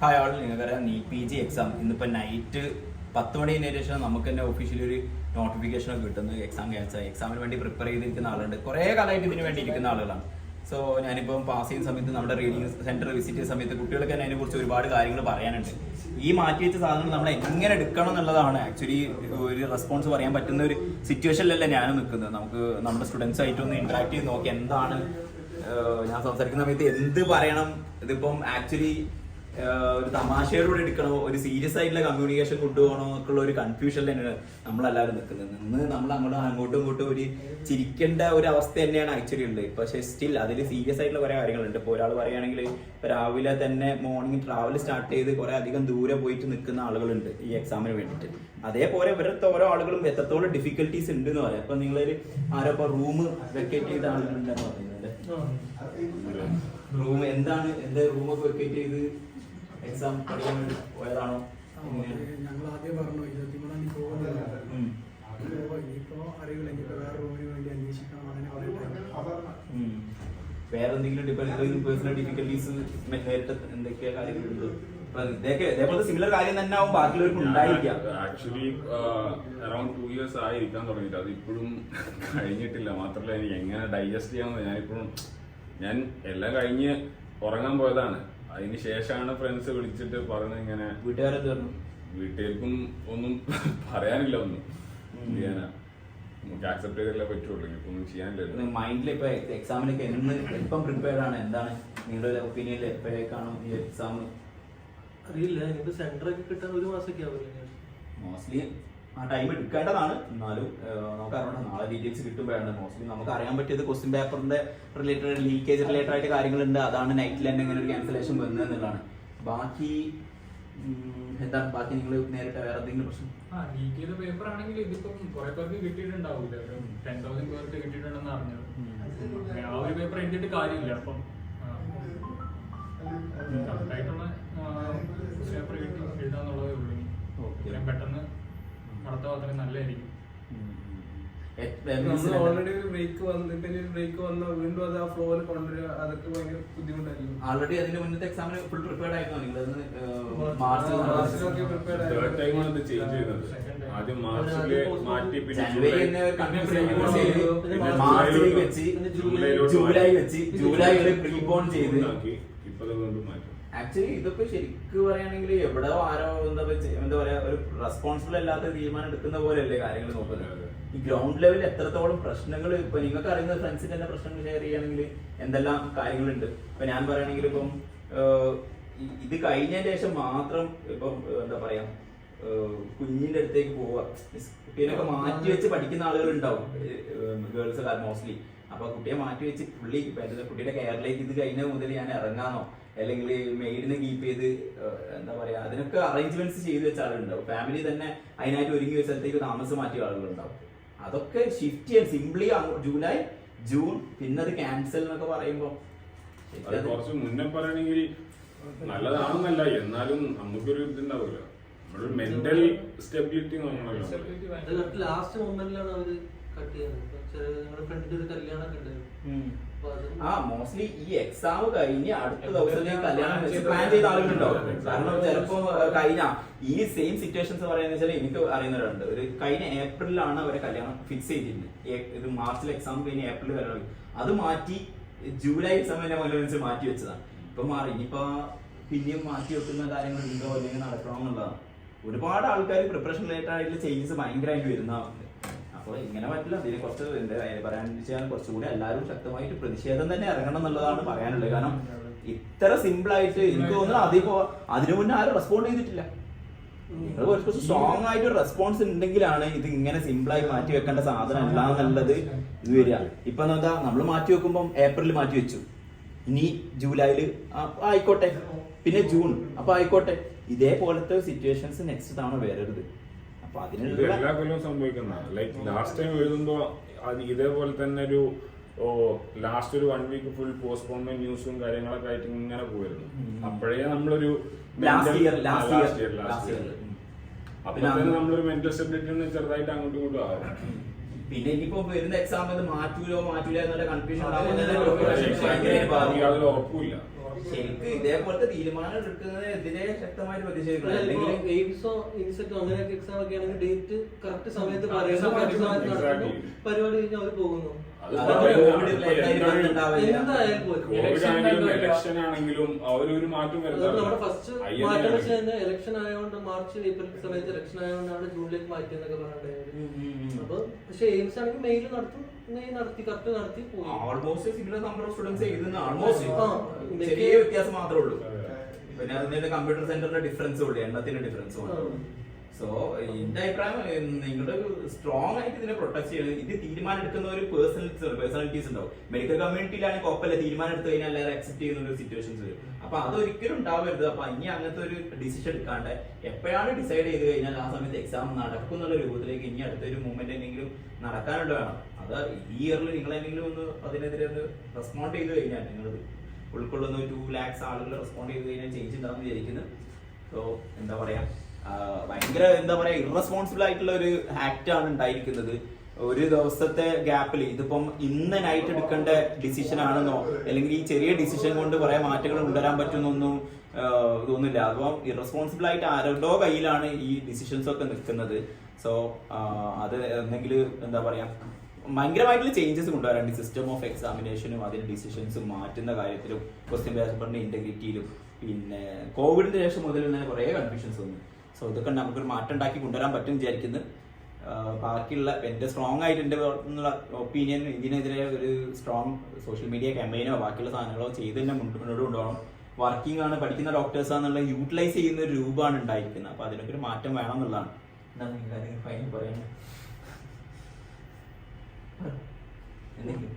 Hi ആൾ, നിങ്ങൾക്കറിയാം NEET PG exam ഇന്നിപ്പോൾ night 10 മണി കഴിഞ്ഞ ശേഷം നമുക്ക് തന്നെ ഒഫീഷ്യലി ഒരു നോട്ടിഫിക്കേഷൻ ഒക്കെ കിട്ടുന്നത് എക്സാം ക്യാൻസൽ. എക്സാമിന് വേണ്ടി പ്രിപ്പയർ ചെയ്തിരിക്കുന്ന ആളുണ്ട്, കുറേ കാലമായിട്ട് ഇതിന് വേണ്ടി ഇരിക്കുന്ന ആളുകളാണ്. സോ ഞാനിപ്പം പാസ് ചെയ്യുന്ന സമയത്ത് നമ്മുടെ റീഡിംഗ് സെന്റർ വിസിറ്റ് ചെയ്യുന്ന സമയത്ത് കുട്ടികൾക്ക് തന്നെ അതിനെക്കുറിച്ച് ഒരുപാട് കാര്യങ്ങൾ പറയാനുണ്ട്. ഈ മാറ്റി വെച്ച സാധനങ്ങൾ നമ്മൾ എങ്ങനെ എടുക്കണം എന്നുള്ളതാണ് ആക്ച്വലി ഒരു റെസ്പോൺസ് പറയാൻ പറ്റുന്ന ഒരു സിറ്റുവേഷനിലല്ല ഞാനും നിൽക്കുന്നത്. നമുക്ക് നമ്മുടെ സ്റ്റുഡൻസ് ആയിട്ടൊന്ന് ഇന്ററാക്ട് ചെയ്ത് നോക്കി എന്താണ് ഞാൻ സംസാരിക്കുന്ന സമയത്ത് എന്ത് പറയണം. ഇതിപ്പം ആക്ച്വലി ഒരു തമാശയോടുകൂടി എടുക്കണോ, ഒരു സീരിയസ് ആയിട്ടുള്ള കമ്മ്യൂണിക്കേഷൻ കൊണ്ടുപോകണോ എന്നൊക്കെയുള്ള ഒരു കൺഫ്യൂഷൻ തന്നെയാണ് നമ്മളെല്ലാവരും നിൽക്കുന്നത്. നിന്ന് നമ്മൾ അങ്ങോട്ടും ഇങ്ങോട്ടും ഒരു ചിരിക്കേണ്ട ഒരു അവസ്ഥ തന്നെയാണ് ആക്ച്വലി ഉള്ളത്. പക്ഷേ സ്റ്റിൽ അതിൽ സീരിയസ് ആയിട്ടുള്ള കുറേ കാര്യങ്ങളുണ്ട്. ഇപ്പോൾ ഒരാൾ പറയുകയാണെങ്കിൽ രാവിലെ തന്നെ മോർണിംഗ് ട്രാവൽ സ്റ്റാർട്ട് ചെയ്ത് കുറേ അധികം ദൂരെ പോയിട്ട് നിൽക്കുന്ന ആളുകളുണ്ട് ഈ എക്സാമിന് വേണ്ടിയിട്ട്. അതേപോലെ ഇവരത്തെ ഓരോ ആളുകളും എത്രത്തോളം ഡിഫിക്കൽട്ടീസ് ഉണ്ട് എന്ന് പറയാം. ഇപ്പം നിങ്ങളൊരു ആരോ ഇപ്പോൾ റൂം വെക്കേറ്റ് ചെയ്ത ആളുകളുണ്ടെന്ന് പറയുന്നത്, റൂം എന്താണ് എന്റെ റൂമൊക്കെ വെക്കേറ്റ് ചെയ്ത് എക്സാം പഠിക്കാൻ വേണ്ടി പോയതാണോ? ഞങ്ങൾ ആദ്യം പറഞ്ഞു 23 പോകുന്നില്ല, ഇനിയിപ്പോ അറിയില്ല, ഇനിയിപ്പോ വേറെ റൂമിന് വേണ്ടി അന്വേഷിക്കണം, അങ്ങനെ വേറെ എന്തെങ്കിലും പേഴ്സണൽ ഡിഫിക്കൽട്ടീസ് നേരിട്ട് എന്തൊക്കെയാ കാര്യങ്ങളുണ്ട്? ഇതേപോലത്തെ സിമിലർ കാര്യം തന്നെ ആവും ബാക്കിയുള്ളവർക്ക് ഉണ്ടായിരിക്കാം. ആക്ച്വലി അറൌണ്ട് 2 years ആയിരിക്കാൻ തുടങ്ങിയിട്ട് അത് ഇപ്പോഴും കഴിഞ്ഞിട്ടില്ല. മാത്രമല്ല എനിക്ക് എങ്ങനെ ഡൈജസ്റ്റ് ചെയ്യാമെന്ന് ഞാൻ എല്ലാം കഴിഞ്ഞ് ഉറങ്ങാൻ പോയതാണ്. അതിന് ശേഷമാണ് ഫ്രണ്ട്സ് വിളിച്ചിട്ട് പറഞ്ഞത് ഇങ്ങനെ. വീട്ടുകാർക്കും ഒന്നും പറയാനില്ല, ഒന്നും ചെയ്യാനാ, നമുക്ക് ആക്സെപ്റ്റ് ചെയ്തല്ലേ പറ്റുള്ളൂ, ഇനിയിപ്പോ ഒന്നും ചെയ്യാനില്ല. മൈൻഡിൽ ഇപ്പൊ എക്സാമിനൊക്കെ എപ്പം പ്രിപ്പയർഡ് ആണ്? എന്താണ് നിങ്ങളുടെ ഒപ്പീനിയനിൽ എപ്പോഴേക്കാണോ ഈ എക്സാം? അറിയില്ല, ഇനിയിപ്പോ സെന്റർ ഒക്കെ കിട്ടാൻ 1 മാസമൊക്കെ ആവില്ല. മോസ്റ്റ്ലി ആ ടൈം എടുക്കേണ്ടതാണ്. എന്നാലും നമുക്ക് അറിയണം, നാളെ ഡീറ്റെയിൽസ് കിട്ടുമ്പോഴാണ് മോസ്റ്റ്ലി നമുക്ക് അറിയാൻ പറ്റിയത്. ക്വസ്റ്റ്യൻ പേപ്പറിന്റെ റിലേറ്റഡ് ലീക്കേജ് റിലേറ്റഡ് ആയിട്ട് കാര്യങ്ങളുണ്ട്. അതാണ് നൈറ്റിൽ തന്നെ ഇങ്ങനെ ഒരു ക്യാൻസലേഷൻ വന്നത് എന്നുള്ളതാണ്. ബാക്കി എന്താണ് ബാക്കി നിങ്ങൾ നേരിട്ട് വേറെ എന്തെങ്കിലും പ്രശ്നം? ലീക്ക് ചെയ്ത പേപ്പർ ആണെങ്കിൽ ഇതിപ്പം കുറെ പേർക്ക് കിട്ടിയിട്ടുണ്ടാവില്ല, 10,000 പേർക്ക് കിട്ടിയിട്ടുണ്ടെന്ന് അറിഞ്ഞത്. ആ ഒരു പേപ്പർ എഴുതിയിട്ട് കാര്യമില്ല. അപ്പം കറക്റ്റായിട്ടുള്ള പേപ്പർ കിട്ടി എഴുതാന്നുള്ളതേ ഉള്ളൂ. പെട്ടെന്ന് നടത്താൻ അത്രയും നല്ലതായിരിക്കും. ഓൾറെഡി ഒരു ബ്രേക്ക് വന്ന വീണ്ടും അത് ആ ഫ്ലോയിൽ കൊണ്ടുവരിക, അതൊക്കെ ഭയങ്കര ബുദ്ധിമുട്ടായിരിക്കും. ആൾറെഡി അതിന്റെ മുന്നത്തെ എക്സാമിന് ഫുൾ പ്രിപ്പയർഡ് ആയിരുന്നു നിങ്ങൾ? മാർച്ചിലൊക്കെ പ്രിപ്പയർഡ് തേർഡ് ടൈമാണ് ഇത് ചേഞ്ച് ചെയ്തത്. ആദ്യം മാർച്ചില് മാറ്റി, പിന്നെ ജൂലൈ വെച്ച് ജൂലൈയിൽ പ്രീപോൺ ചെയ്ത് ഇപ്പൊ വീണ്ടും മാറ്റി. ആക്ച്വലി ഇതൊക്കെ ശരിക്കും പറയുകയാണെങ്കിൽ എവിടെ ആരോ എന്താ പറയാ ഒരു റെസ്പോൺസിബിൾ അല്ലാത്ത തീരുമാനം എടുക്കുന്ന പോലെയല്ലേ കാര്യങ്ങൾ നോക്കുന്നത്. ഈ ഗ്രൗണ്ട് ലെവലിൽ എത്രത്തോളം പ്രശ്നങ്ങൾ ഇപ്പൊ നിങ്ങൾക്ക് അറിയുന്ന ഫ്രണ്ട്സിന്റെ തന്നെ പ്രശ്നങ്ങൾ ഷെയർ ചെയ്യുകയാണെങ്കിൽ എന്തെല്ലാം കാര്യങ്ങളുണ്ട്. ഇപ്പൊ ഞാൻ പറയുകയാണെങ്കിൽ ഇപ്പം ഇത് കഴിഞ്ഞതിന് ശേഷം മാത്രം ഇപ്പം എന്താ പറയാ കുഞ്ഞിന്റെ അടുത്തേക്ക് പോവുക, കുട്ടീനൊക്കെ മാറ്റി വെച്ച് പഠിക്കുന്ന ആളുകൾ ഉണ്ടാവും, ഗേൾസ് മോസ്റ്റ്ലി. അപ്പൊ കുട്ടിയെ മാറ്റി വെച്ച് പുള്ളി കുട്ടിയുടെ കെയറിലേക്ക് ഇത് കഴിഞ്ഞ മുതൽ ഞാൻ ഇറങ്ങാനോ അല്ലെങ്കിൽ മെയ്ഡിനെ കീപ്പ് ചെയ്ത് എന്താ പറയാ അതിനൊക്കെ അറേഞ്ച്മെന്റ്സ് ചെയ്ത് വെച്ച ആളുണ്ടാവും. ഫാമിലി തന്നെ അതിനായിട്ട് ഒരുങ്ങി വെച്ച സ്ഥലത്തേക്ക് താമസം മാറ്റിയ ആളുകളുണ്ടാവും. അതൊക്കെ ഷിഫ്റ്റ് ചെയ്യാൻ സിംപ്ലി ജൂലൈ ജൂൺ പിന്നെ അത് ക്യാൻസൽ എന്നൊക്കെ പറയുമ്പോൾ കുറച്ച് മുന്നേ പറയണെങ്കിൽ നല്ലതാണെന്നല്ല, എന്നാലും നമുക്കൊരു ഇതുണ്ടാവില്ല, നമ്മുടെ മെന്റൽ സ്റ്റെബിലിറ്റി നോക്കണമല്ലോ. ലാസ്റ്റ് മൊമെന്റിലാണ് അവര് കട്ട് ചെയ്യുന്നത്. ഞങ്ങളുടെ ഫ്രണ്ടിന്റെ ഒരു കല്യാണം ഒക്കെ ഉണ്ടായിരുന്നു. മോസ്റ്റ്ലി ഈ എക്സാം കഴിഞ്ഞ് അടുത്ത ദിവസത്തേക്ക് കല്യാണം വെച്ച് പ്ലാൻ ചെയ്ത ആളുകളുണ്ടാവും. കാരണം ചിലപ്പോ കഴിഞ്ഞ ഈ സെയിം സിറ്റുവേഷൻസ് പറയാന്ന് വെച്ചാൽ എനിക്ക് അറിയുന്നവരുണ്ട്. ഒരു കഴിഞ്ഞ ഏപ്രിലാണ് അവരെ കല്യാണം ഫിക്സ് ചെയ്തിരുന്നത്. ഇത് മാർച്ചിൽ എക്സാം കഴിഞ്ഞ് ഏപ്രിൽ വരെ അത് മാറ്റി ജൂലൈ എക്സാം തന്നെ മാറ്റി വെച്ചതാണ്. ഇപ്പൊ മാറി, ഇനിയിപ്പോ പിന്നെയും മാറ്റി വെക്കുന്ന കാര്യങ്ങൾ ഉണ്ടോ അല്ലെങ്കിൽ നടക്കണമെന്നുള്ളതാണ്. ഒരുപാട് ആൾക്കാർ പ്രിപ്പറേഷൻ റിലേറ്റഡ് ആയിട്ടുള്ള ചേഞ്ചസ് ഭയങ്കരമായിട്ട് വരുന്നതാണ്. അപ്പോൾ ഇങ്ങനെ പറ്റില്ല. അതിന് കുറച്ച് എന്താ പറയാന്ന് വെച്ചാൽ കുറച്ചുകൂടി എല്ലാവരും ശക്തമായിട്ട് പ്രതിഷേധം തന്നെ ഇറങ്ങണം എന്നുള്ളതാണ് പറയാനുള്ളത്. കാരണം ഇത്ര സിമ്പിൾ ആയിട്ട് എനിക്ക് തോന്നുന്നു അതിപ്പോ അതിനു മുന്നേ ആരും റെസ്പോണ്ട് ചെയ്തിട്ടില്ല. നിങ്ങൾ കുറച്ച് സ്ട്രോങ് ആയിട്ട് റെസ്പോൺസ് ഉണ്ടെങ്കിലാണ് ഇത് ഇങ്ങനെ സിമ്പിളായി മാറ്റി വെക്കേണ്ട സാധനം അല്ല എന്നുള്ളത് ഇത് വരിക. ഇപ്പൊ എന്താ നമ്മൾ മാറ്റി വെക്കുമ്പോൾ ഏപ്രിൽ മാറ്റി വെച്ചു, ഇനി ജൂലൈയിൽ ആയിക്കോട്ടെ, പിന്നെ ജൂൺ അപ്പൊ ആയിക്കോട്ടെ. ഇതേപോലത്തെ സിറ്റുവേഷൻസ് നെക്സ്റ്റ് തവണ വരരുത്. അപ്പൊ അതിനുള്ള എല്ലാ കൊല്ലവും സംഭവിക്കുന്ന ലൈക്ക് ലാസ്റ്റ് ടൈം എഴുതുമ്പോ അത് ഇതേപോലെ തന്നെ ഒരു ലാസ്റ്റ് ഒരു 1 week ഫുൾ പോസ്റ്റ്പോൺമെന്റ് ന്യൂസും കാര്യങ്ങളൊക്കെ ആയിട്ട് ഇങ്ങനെ പോയിരുന്നു. അപ്പോഴേ നമ്മളൊരു അപ്പൊ നമ്മളൊരു മെന്റൽ സ്റ്റെബിലിറ്റി ചെറുതായിട്ട് അങ്ങോട്ടും ഇങ്ങോട്ടും ആവും. പിന്നെ ഇനിയിപ്പോ വരുന്ന എക്സാം മാറ്റൂലോ എന്നുള്ള കൺഫ്യൂഷൻ ഉറപ്പില്ല. ശരിക്കും ഇതേപോലത്തെ തീരുമാനം എടുക്കുന്നതിനെതിരെ ശക്തമായിട്ട് പ്രതിഷേധിക്കണം. അല്ലെങ്കിൽ എയിംസോ ഇൻസെറ്റോ അങ്ങനെയൊക്കെ എക്സാം ഒക്കെ ആണെങ്കിൽ ഡേറ്റ് കറക്റ്റ് സമയത്ത് പറയുന്നു, കറക്റ്റ് സമയത്ത് നടത്തുന്നു, പരിപാടി കഴിഞ്ഞ് അവർ പോകുന്നു. എന്തായാലും പോലും ഇലക്ഷൻ ആണെങ്കിലും അവരൊരു മാറ്റം നമ്മുടെ ഫസ്റ്റ് മാറ്റം വെച്ച് തന്നെ ഇലക്ഷൻ ആയതുകൊണ്ട് മാർച്ച് ഏപ്രിൽ സമയത്ത് ഇലക്ഷൻ ആയതുകൊണ്ടാണ് ജൂണിലേക്ക് മാറ്റിയെന്നൊക്കെ പറഞ്ഞിട്ടുണ്ടായത്. അപ്പൊ പക്ഷെ എയിംസ് ആണെങ്കിൽ മെയിൽ നടത്തും, മെയിൽ നടത്തി കറക്റ്റ് നടത്തി പോയി. Almost similar number of students എഴുതുന്ന ആൾമോസ്റ്റ് ചെറിയ വ്യത്യാസം മാത്രമേ ഉള്ളൂ. പിന്നെ അതിന്റെ കമ്പ്യൂട്ടർ സെന്ററിന്റെ ഡിഫറൻസും ഉള്ളു, എണ്ണത്തിന്റെ ഡിഫറൻസും ഉണ്ട്. സോ എന്റെ അഭിപ്രായം നിങ്ങളുടെ സ്ട്രോങ് ആയിട്ട് ഇതിനെ പ്രൊട്ടക്ട് ചെയ്യണം. ഇത് തീരുമാനം എടുക്കുന്ന ഒരു പേഴ്സണാലിറ്റീസ് ഉണ്ടാവും. മെഡിക്കൽ കമ്മ്യൂണിറ്റിയിലാണെങ്കിൽ കുഴപ്പമില്ല, തീരുമാനം എടുത്തു കഴിഞ്ഞാൽ എല്ലാവരും അക്സെപ്റ്റ് ചെയ്യുന്ന ഒരു സിറ്റുവേഷൻസ് വരും. അപ്പൊ അതൊരിക്കലും ഉണ്ടാവരുത്. അപ്പൊ ഇനി അങ്ങനത്തെ ഒരു ഡിസിഷൻ എടുക്കാണ്ട് എപ്പോഴാണ് ഡിസൈഡ് ചെയ്ത് കഴിഞ്ഞാൽ ആ സമയത്ത് എക്സാം നടക്കും എന്നുള്ള രൂപത്തിലേക്ക് ഇനി അടുത്തൊരു മൂവ്മെന്റ് എന്തെങ്കിലും നടക്കാനുള്ള വേണം. അത് ഈ ഇയറിൽ നിങ്ങൾ എന്തെങ്കിലും ഒന്ന് അതിനെതിരെ ഒന്ന് റെസ്പോണ്ട് ചെയ്ത് കഴിഞ്ഞാൽ നിങ്ങൾ ഉൾക്കൊള്ളുന്ന 2 lakhs ആളുകൾ റെസ്പോണ്ട് ചെയ്ത് കഴിഞ്ഞാൽ ചേഞ്ച് ഉണ്ടാവും വിചാരിക്കുന്നു. സോ എന്താ പറയാ, ഭയങ്കര എന്താ പറയാ ഇറസ്പോൺസിബിൾ ആയിട്ടുള്ള ഒരു ആക്ട് ആണ് ഉണ്ടായിരിക്കുന്നത്. ഒരു ദിവസത്തെ ഗ്യാപ്പിൽ ഇതിപ്പം ഇന്ന് നൈറ്റ് എടുക്കേണ്ട ഡിസിഷൻ ആണെന്നോ അല്ലെങ്കിൽ ഈ ചെറിയ ഡിസിഷൻ കൊണ്ട് കുറെ മാറ്റങ്ങൾ കൊണ്ടുവരാൻ പറ്റുന്നൊന്നും തോന്നില്ല. അപ്പം ഇറസ്പോൺസിബിൾ ആയിട്ട് ആരുടെ കയ്യിലാണ് ഈ ഡിസിഷൻസ് ഒക്കെ നിൽക്കുന്നത്. സോ അത് എന്തെങ്കിൽ എന്താ പറയാ ഭയങ്കരമായിട്ടുള്ള ചേഞ്ചസ് കൊണ്ടുവരാണ്ട് സിസ്റ്റം ഓഫ് എക്സാമിനേഷനും അതിന്റെ ഡിസിഷൻസും മാറ്റുന്ന കാര്യത്തിലും ക്വസ്റ്റ്യൻ പേപ്പറിന്റെ ഇന്റഗ്രിറ്റിയിലും. പിന്നെ കോവിഡിന് ശേഷം മുതൽ തന്നെ കുറെ കൺഫ്യൂഷൻസ് വന്നു. സോ ഇതൊക്കെ നമുക്കൊരു മാറ്റം ഉണ്ടാക്കി കൊണ്ടുവരാൻ പറ്റും വിചാരിക്കുന്നു. ബാക്കിയുള്ള എൻ്റെ സ്ട്രോങ് ആയിട്ട് എൻ്റെ ഒപ്പീനിയൻ ഇതിനെതിരെ ഒരു സ്ട്രോങ് സോഷ്യൽ മീഡിയ ക്യാമ്പയിനോ ബാക്കിയുള്ള സാധനങ്ങളോ ചെയ്ത് തന്നെ മുന്നോട്ട് കൊണ്ടുപോകണം. വർക്കിംഗ് ആണ്, പഠിക്കുന്ന ഡോക്ടേഴ്സ് ആണെന്നുള്ള യൂട്ടിലൈസ് ചെയ്യുന്ന ഒരു രൂപമാണ് ഉണ്ടായിരിക്കുന്നത്. അപ്പൊ അതിനൊക്കെ ഒരു മാറ്റം വേണം എന്നുള്ളതാണ്. എന്താണ് നിങ്ങൾ ഫൈൻ പറയുന്നത്? എന്തെങ്കിലും